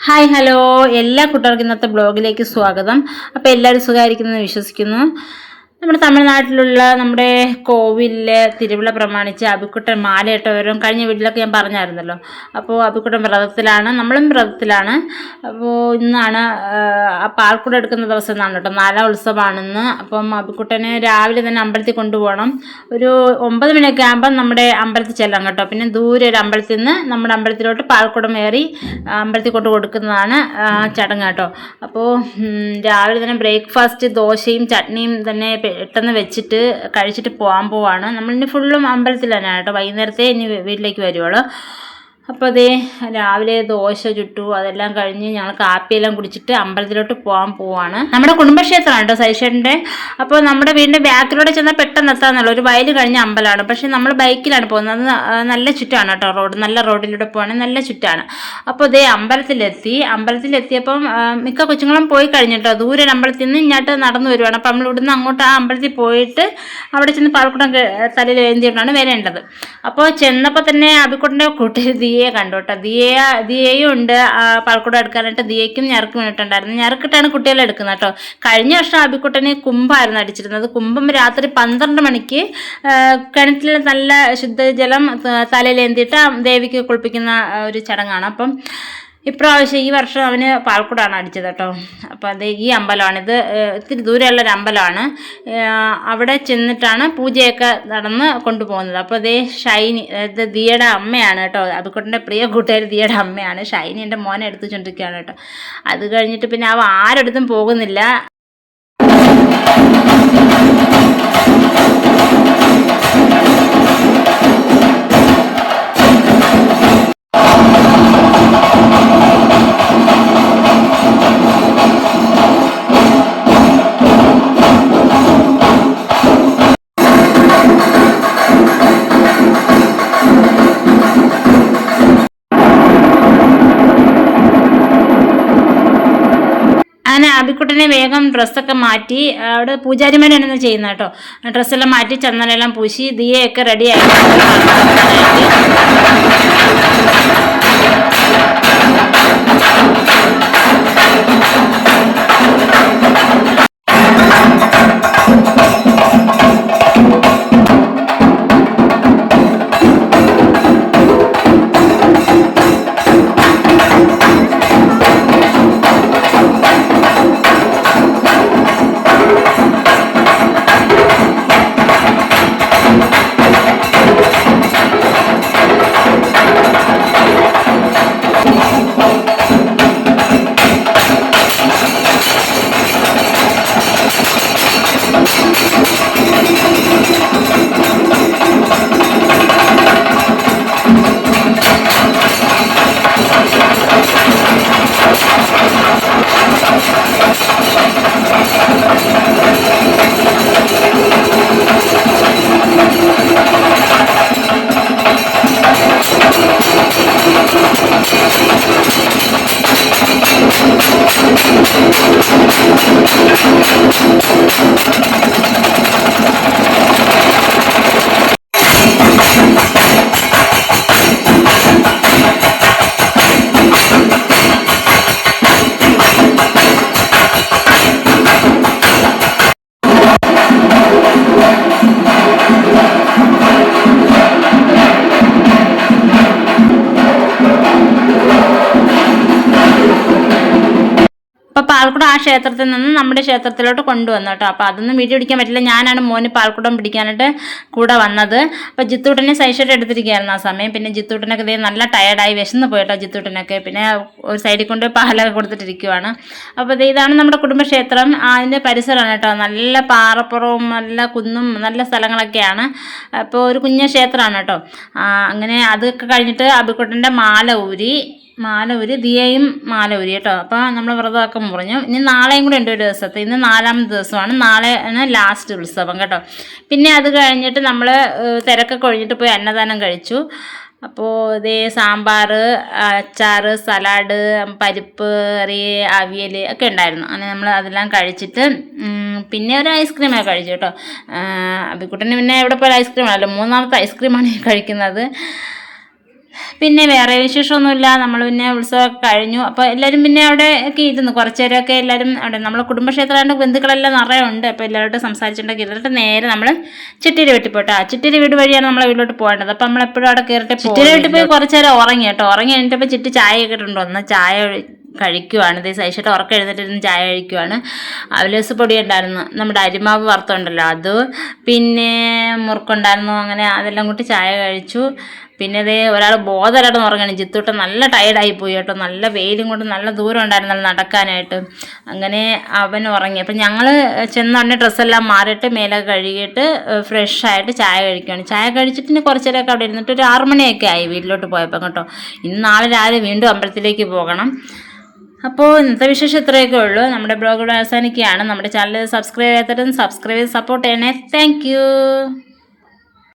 Hi hello എല്ലാ കൂട്ടുകാർക്കും ഇന്നത്തെ ബ്ലോഗിലേക്ക് സ്വാഗതം. അപ്പോൾ എല്ലാവരും സുഖമായിരിക്കുമെന്ന് വിശ്വസിക്കുന്നു. നമ്മുടെ തമിഴ്നാട്ടിലുള്ള നമ്മുടെ കോവിലിലെ തിരുവിള പ്രമാണിച്ച് അബിക്കുട്ടൻ മാലയിട്ടവരും കഴിഞ്ഞ വീട്ടിലൊക്കെ ഞാൻ പറഞ്ഞായിരുന്നല്ലോ. അപ്പോൾ അബിക്കുട്ടൻ വ്രതത്തിലാണ്, നമ്മളും വ്രതത്തിലാണ്. അപ്പോൾ ഇന്നാണ് പാൽക്കുട എടുക്കുന്ന ദിവസം എന്നാണ് കേട്ടോ, 4 ഉത്സവമാണെന്ന്. അപ്പം അബിക്കുട്ടനെ രാവിലെ തന്നെ അമ്പലത്തിൽ കൊണ്ടുപോകണം. ഒരു 9 മണിയൊക്കെ ആകുമ്പം നമ്മുടെ അമ്പലത്തിൽ ചെല്ലാം കേട്ടോ. പിന്നെ ദൂരെ ഒരു അമ്പലത്തിൽ നിന്ന് നമ്മുടെ അമ്പലത്തിലോട്ട് പാൽക്കുടം ഏറി അമ്പലത്തിൽ കൊണ്ട് കൊടുക്കുന്നതാണ് ചടങ്ങ് കേട്ടോ. അപ്പോൾ രാവിലെ തന്നെ ബ്രേക്ക്ഫാസ്റ്റ് ദോശയും ചട്നിയും തന്നെ പെട്ടെന്ന് വെച്ചിട്ട് കഴിച്ചിട്ട് പോവാണ്. നമ്മളിനി ഫുള്ളും അമ്പലത്തിൽ തന്നെയാണ് കേട്ടോ. വൈകുന്നേരത്തെ ഇനി വീട്ടിലേക്ക് വരുവുള്ളൂ. അപ്പോൾ അതേ രാവിലെ ദോശ ചുട്ടു, അതെല്ലാം കഴിഞ്ഞ് ഞങ്ങൾ കാപ്പിയെല്ലാം കുടിച്ചിട്ട് അമ്പലത്തിലോട്ട് പോവാണ്. നമ്മുടെ കുടുംബക്ഷേത്രമാണ് കേട്ടോ സൈഷേട്ടൻ്റെ. അപ്പോൾ നമ്മുടെ വീടിൻ്റെ ബാക്കിലൂടെ ചെന്നാൽ പെട്ടെന്ന് എത്താമെന്നുള്ള ഒരു വയൽ കഴിഞ്ഞ അമ്പലമാണ്. പക്ഷേ നമ്മൾ ബൈക്കിലാണ് പോകുന്നത്. നല്ല ചുറ്റാണ് കേട്ടോ റോഡ്, നല്ല റോഡിലൂടെ പോവാണെങ്കിൽ നല്ല ചുറ്റാണ്. അപ്പോൾ അതേ അമ്പലത്തിലെത്തിയപ്പം മിക്ക കൊച്ചുങ്ങളും പോയി കഴിഞ്ഞിട്ടോ. ദൂരെ ഒരു അമ്പലത്തിൽ നിന്ന് ഇങ്ങോട്ട് നടന്നു വരുവാണ്. അപ്പം നമ്മൾ ഇവിടുന്ന് അങ്ങോട്ട് ആ അമ്പലത്തിൽ പോയിട്ട് അവിടെ ചെന്ന് പാൽക്കുടം തലയിൽ ഏന്തിയിട്ടാണ് വരേണ്ടത്. അപ്പോൾ ചെന്നപ്പോൾ തന്നെ അബിക്കുട്ടൻ്റെ കൂട്ടുകാരി ദിയയെ കണ്ടു കേട്ടോ. ദിയയും ഉണ്ട് പാൽക്കുടം എടുക്കാനായിട്ട്. ദിയയ്ക്കും ഞെറുക്ക് വീണിട്ടുണ്ടായിരുന്നു. ഞെറുക്കിട്ടാണ് കുട്ടികളെ എടുക്കുന്നത് കേട്ടോ. കഴിഞ്ഞ വർഷം അബിക്കുട്ടന് കുംഭമായിരുന്നു അടിച്ചിരുന്നത്. കുംഭം രാത്രി 12 മണിക്ക് കിണറ്റിൽ നല്ല ശുദ്ധജലം തലയിലേന്തിയിട്ട് ദേവിക്ക് കുളിപ്പിക്കുന്ന ഒരു ചടങ്ങാണ്. അപ്പം ഇപ്രാവശ്യം ഈ വർഷം അവന് പാൽക്കുടാണ് അടിച്ചത് കേട്ടോ. അപ്പോൾ അത് ഈ അമ്പലമാണിത്, ഇത്തിരി ദൂരെയുള്ളൊരു അമ്പലമാണ്. അവിടെ ചെന്നിട്ടാണ് പൂജയൊക്കെ നടന്ന് കൊണ്ടുപോകുന്നത്. അപ്പോൾ അതേ ഷൈനി, ഇത് ദിയയുടെ അമ്മയാണ് കേട്ടോ. അബിക്കുട്ടൻ്റെ പ്രിയ കൂട്ടുകാരി ദിയയുടെ അമ്മയാണ്. ഷൈനി എൻ്റെ മോനെ എടുത്തു ചുണ്ടിരിക്കുകയാണ് കേട്ടോ. അത് കഴിഞ്ഞിട്ട് പിന്നെ അവ ആരെടുത്തും പോകുന്നില്ല. അങ്ങനെ അബിക്കുട്ടനെ വേഗം ഡ്രസ്സൊക്കെ മാറ്റി, അവിടെ പൂജാരിമാരാണ് ചെയ്യുന്നത് കേട്ടോ. ഡ്രസ്സെല്ലാം മാറ്റി ചന്ദനെല്ലാം പൂശി ദിയയൊക്കെ റെഡിയായി. പാൽക്കുടം ആ ക്ഷേത്രത്തിൽ നിന്ന് നമ്മുടെ ക്ഷേത്രത്തിലോട്ട് കൊണ്ടുവന്നു കേട്ടോ. അപ്പോൾ അതൊന്നും വീഡിയോ പിടിക്കാൻ പറ്റില്ല. ഞാനാണ് മോന് പാൽക്കുടം പിടിക്കാനായിട്ട് കൂടെ വന്നത്. അപ്പോൾ ജിത്തൂട്ടനെ സൈഷായിട്ട് എടുത്തിരിക്കുകയായിരുന്നു ആ സമയം. പിന്നെ ജിത്തൂട്ടനൊക്കെ ഇതേ നല്ല ടയർഡായി വിശന്ന് പോയിട്ടോ ജിത്തൂട്ടനൊക്കെ. പിന്നെ ഒരു സൈഡിൽ കൊണ്ട് പാലൊക്കെ കൊടുത്തിട്ടിരിക്കുവാണ്. അപ്പോൾ ഇതാണ് നമ്മുടെ കുടുംബക്ഷേത്രം. അതിൻ്റെ പരിസരമാണ് കേട്ടോ. നല്ല പാറപ്പുറവും നല്ല കുന്നും നല്ല സ്ഥലങ്ങളൊക്കെയാണ്. അപ്പോൾ ഒരു കുഞ്ഞ ക്ഷേത്രമാണ് കേട്ടോ. അങ്ങനെ അതൊക്കെ കഴിഞ്ഞിട്ട് അബിക്കുട്ടൻ്റെ മാല ഊരി ദിയയും മാല ഊരി കേട്ടോ. അപ്പോൾ നമ്മൾ വ്രതമൊക്കെ മുറിഞ്ഞു. ഇനി നാളെയും കൂടെ ഉണ്ട് ഒരു ദിവസത്തെ. ഇന്ന് 4ാമത്തെ ദിവസമാണ്. നാളെയാണ് ലാസ്റ്റ് ഉത്സവം കേട്ടോ. പിന്നെ അത് കഴിഞ്ഞിട്ട് നമ്മൾ തിരക്കൊക്കെ ഒഴിഞ്ഞിട്ട് പോയി അന്നദാനം കഴിച്ചു. അപ്പോൾ ഇതേ സാമ്പാർ, അച്ചാർ, സലാഡ്, പരിപ്പ് കറി, അവിയൽ ഒക്കെ ഉണ്ടായിരുന്നു. അങ്ങനെ നമ്മൾ അതെല്ലാം കഴിച്ചിട്ട് പിന്നെ ഒരു ഐസ്ക്രീമൊക്കെ കഴിച്ചു കേട്ടോ. അബിക്കുട്ടന് പിന്നെ എവിടെ പോയാലും ഐസ്ക്രീമാണല്ലോ, 3ാമത്തെ ഐസ്ക്രീമാണ് കഴിക്കുന്നത്. പിന്നെ വേറെ വിശേഷമൊന്നുമില്ല. നമ്മൾ പിന്നെ ഉത്സവമൊക്കെ കഴിഞ്ഞു. അപ്പോൾ എല്ലാവരും പിന്നെ അവിടെ ഒക്കെ ഇരുന്നു കുറച്ച് നേരമൊക്കെ എല്ലാവരും അവിടെ. നമ്മളെ കുടുംബക്ഷേത്രമായിട്ട് ബന്ധുക്കളെല്ലാം നിറയെ ഉണ്ട്. അപ്പോൾ എല്ലാവരോടും സംസാരിച്ചിട്ടൊക്കെ ഇരുന്നിട്ട് നേരെ നമ്മൾ ചിറ്റിരി വീട്ടിൽ പോയിട്ടോ. ചിറ്റിരി വീട് വഴിയാണ് നമ്മളെ വീട്ടിലോട്ട് പോകേണ്ടത്. അപ്പോൾ നമ്മളെപ്പോഴും അവിടെ കയറിയിട്ട് ചിറ്റിരി വീട്ടിൽ പോയി കുറച്ച് നേരം ഉറങ്ങി കേട്ടോ. ഉറങ്ങി കഴിഞ്ഞിട്ടപ്പോൾ ചിറ്റി ചായയൊക്കെ ഇട്ടുണ്ടോ, ഒന്ന് ചായ കഴിക്കുവാണ്. ഇത് സൈഷിട്ട് ഉറക്കം എഴുന്നേറ്റിരുന്ന് ചായ കഴിക്കുവാണ്. അവലേസ് പൊടി ഉണ്ടായിരുന്നു, നമ്മുടെ അരിമാവ് വറുത്തുണ്ടല്ലോ അത്, പിന്നെ മുറുക്കുണ്ടായിരുന്നു. അങ്ങനെ അതെല്ലാം കൂട്ടി ചായ കഴിച്ചു. പിന്നെ അതേ ഒരാൾ ബോധരായിട്ട് ഉറങ്ങണം. ജിത്തൂട്ട് നല്ല ടയർഡായി പോയി കേട്ടോ. നല്ല വെയിലും കൊണ്ട് നല്ല ദൂരം ഉണ്ടായിരുന്നല്ലോ നടക്കാനായിട്ട്. അങ്ങനെ അവൻ ഉറങ്ങി. അപ്പം ഞങ്ങൾ ചെന്നുടനെ ഡ്രസ്സെല്ലാം മാറിയിട്ട് മേലൊക്കെ കഴുകിയിട്ട് ഫ്രഷായിട്ട് ചായ കഴിക്കുകയാണ്. ചായ കഴിച്ചിട്ട് ഇനി കുറച്ച് നേരമൊക്കെ അവിടെ ഇരുന്നിട്ട് ഒരു 6 മണിയൊക്കെ ആയി വീട്ടിലോട്ട് പോയപ്പോൾ കേട്ടോ. ഇന്ന് നാളെ രാവിലെ വീണ്ടും അമ്പലത്തിലേക്ക് പോകണം. അപ്പോൾ ഇന്നത്തെ വിശേഷം ഇത്രയൊക്കെ ഉള്ളൂ. നമ്മുടെ ബ്ലോഗ് ഇവിടെ അവസാനിക്കുകയാണ്. നമ്മുടെ ചാനൽ സബ്സ്ക്രൈബ് ചെയ്യാത്തവരും സബ്സ്ക്രൈബ് ചെയ്ത് സപ്പോർട്ട് ചെയ്യണേ. താങ്ക്